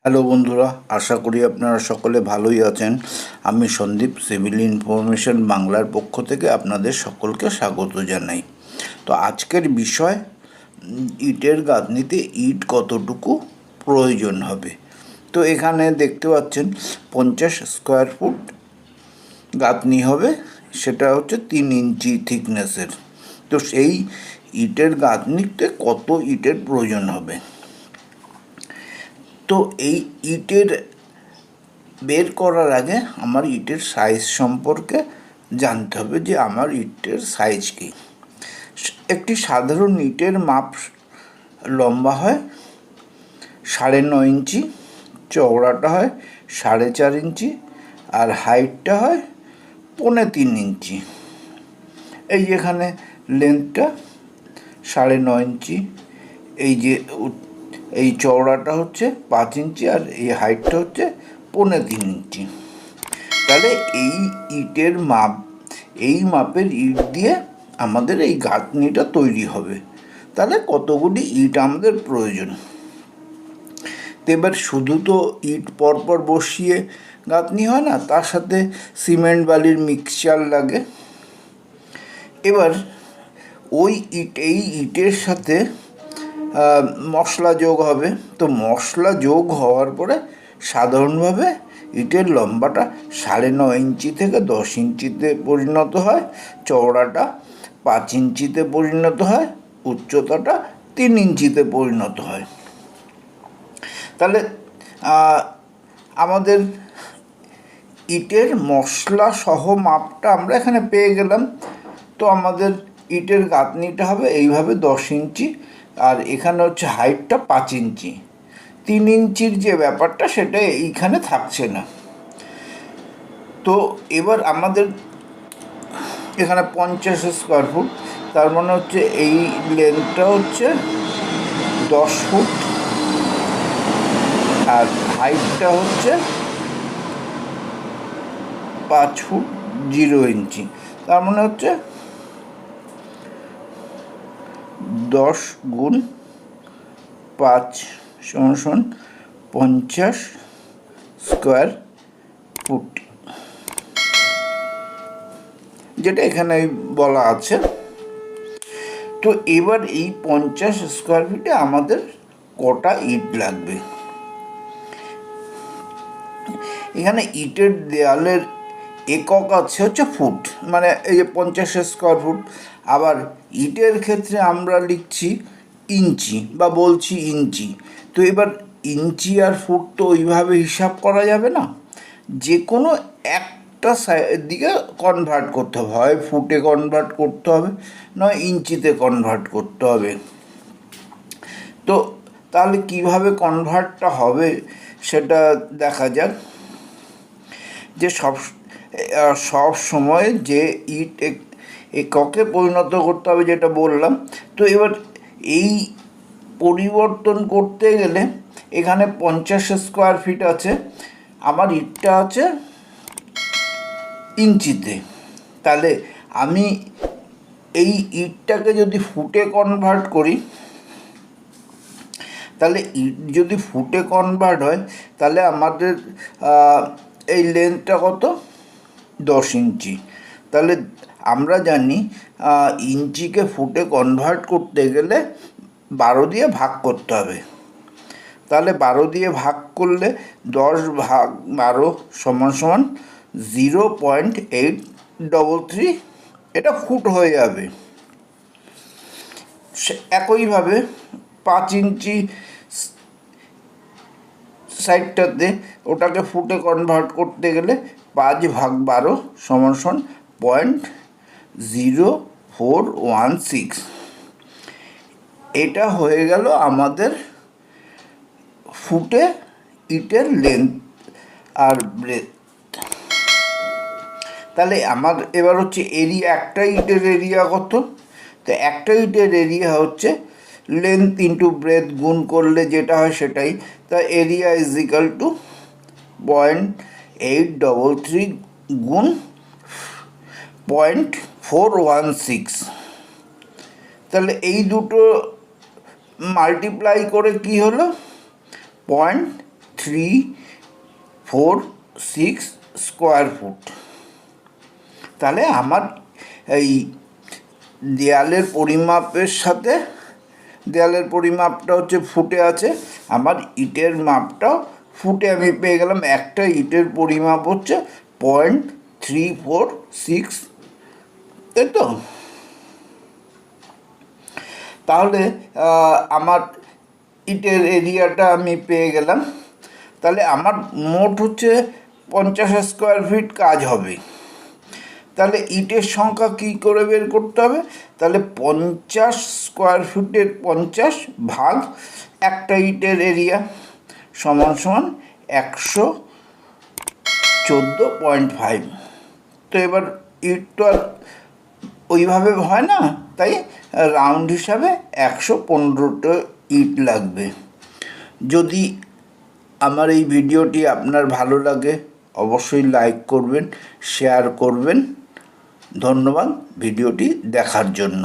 Hello বন্ধুরা, আশা করি আপনারা সকলে ভালোই আছেন। আমি সন্দীপ, সিভিল ইনফরমেশন বাংলার পক্ষ থেকে আপনাদের সকলকে স্বাগত জানাই। তো আজকের বিষয়, ইটের গাঁথনিতে ইট কতটুকু প্রয়োজন হবে। তো এখানে দেখতে পাচ্ছেন 50 স্কোয়ার ফুট গাঁথনি হবে, সেটা হচ্ছে 3 ইঞ্চি থিকনেসের। তো সেই ইটের গাঁথনিতে কত ইটের প্রয়োজন হবে। তো এই ইটের বের করার আগে আমার ইটের সাইজ সম্পর্কে জানতে হবে, যে আমার ইটের সাইজ কী। একটি সাধারণ ইটের মাপ লম্বা হয় 9.5 ইঞ্চি, চওড়াটা হয় 4.5 ইঞ্চি, আর হাইটটা হয় 3.25 ইঞ্চি। এই যেখানে লেন্থটা 9.5 ইঞ্চি, এই চওড়াটা হচ্ছে 5 ইঞ্চি, আর এই হাইটটা হচ্ছে 3.25 ইঞ্চি। তাহলে এই মাপের ইট দিয়ে আমাদের এই গাঁথনিটা তৈরি হবে। তাহলে কতগুলি ইট আমাদের প্রয়োজন। তো এবার শুধু তো ইট পরপর বসিয়ে গাঁথনি হয় না, তার সাথে সিমেন্ট বালির মিক্সচার লাগে। এবার এই ইটের সাথে মশলা যোগ হবে। তো মশলা যোগ হওয়ার পরে সাধারণভাবে ইটের লম্বাটা 9.5 ইঞ্চি থেকে 10 ইঞ্চিতে পরিণত হয়, চওড়াটা 5 ইঞ্চিতে পরিণত হয়, উচ্চতাটা 3 ইঞ্চিতে পরিণত হয়। তাহলে আমাদের ইটের মশলা সহ মাপটা আমরা এখানে পেয়ে গেলাম। তো আমাদের ইটের গাঁথনিটা হবে এইভাবে 10 ইঞ্চি, আর এখানে হচ্ছে হাইটটা 5 ইঞ্চি। 3 ইঞ্চির যে ব্যাপারটা সেটা এইখানে থাকছে না। তো এবার আমাদের এখানে 50 স্কোয়ার ফুট, তার মানে হচ্ছে এই লেন্থটা হচ্ছে 10 ফুট, আর হাইটটা হচ্ছে 5 ফুট 0 ইঞ্চি। তার মানে হচ্ছে 10 গুণ 5 = 50 স্কোয়ার ফুট, যেটা এখানে বলা আছে। তো এবার এই 50 স্কোয়ার ফিটে আমাদের কটা ইট লাগবে। এখানে ইটের দেয়ালের একক আছে হচ্ছে ফুট, মানে এই যে 50 স্কোয়ার ফুট। আবার ইটের ক্ষেত্রে আমরা লিখছি ইঞ্চি বা বলছি ইঞ্চি। তো এবার ইঞ্চি আর ফুট তো ওইভাবে হিসাব করা যাবে না, যে কোনো একটা দিকে কনভার্ট করতে হবে, হয় ফুটে কনভার্ট করতে হবে, নয় ইঞ্চিতে কনভার্ট করতে হবে। তো তাহলে কিভাবে কনভার্টটা হবে সেটা দেখা যাক। যে সব সময় যে ইট এককে পরিণত করতে হবে, যেটা বললাম। তো এবার এই পরিবর্তন করতে গেলে এখানে 50 স্কোয়ার ফিট আছে, আমার ইটটা আছে ইঞ্চিতে। তাহলে আমি এই ইটটাকে যদি ফুটে কনভার্ট করি, তাহলে ইট যদি ফুটে কনভার্ট হয়, তাহলে আমাদের এই লেন্থটা কত? 10 ইঞ্চি। তাহলে আমরা জানি ইঞ্চিকে ফুটে কনভার্ট করতে গেলে 12 দিয়ে ভাগ করতে হবে। তাহলে 12 দিয়ে ভাগ করলে 10 ভাগ 12 = 0.833, এটা ফুট হয়ে যাবে। একইভাবে 5 ইঞ্চি সাইডটাতে ওটাকে ফুটে কনভার্ট করতে গেলে 5 ভাগ 12 = 0.0416। এটা হয়ে গেল আমাদের ফুটে ইটের লেন্থ আর ব্রেথ। তাহলে আমার এবার হচ্ছে এরিয়া, একটা ইটের এরিয়া কত? তো একটা ইটের এরিয়া হচ্ছে লেন্থ ইন্টু ব্রেথ গুণ করলে যেটা হয় সেটাই। তা এরিয়া = 0.833 গুণ 0.416। তাহলে এই দুটো মাল্টিপ্লাই করে কি হলো? 0.346 স্কোয়ার ফুট। তাহলে আমার এই দেয়ালের পরিমাপের সাথে, দেয়ালের পরিমাপটা হচ্ছে ফুটে আছে, আমার ইটের মাপটাও ফুটে আমি পেয়ে গেলাম। একটা ইটের পরিমাপ হচ্ছে 0.346, তাই তো? তাহলে আমার ইটের এরিয়াটা আমি পেয়ে গেলাম। তাহলে আমার মোট হচ্ছে 50 স্কোয়ার ফিট কাজ হবে। তাহলে ইটের সংখ্যা কী করে বের করতে হবে? তাহলে 50 স্কোয়ার ফিটের 50 ভাগ একটা ইটের এরিয়া সমান সমান 114.5। তো এবার ইট তো আর ওইভাবে হয় না, তাই রাউন্ড হিসাবে 115টা ইট লাগবে। যদি আমার এই ভিডিওটি আপনার ভালো লাগে অবশ্যই লাইক করবেন, শেয়ার করবেন। ধন্যবাদ ভিডিওটি দেখার জন্য।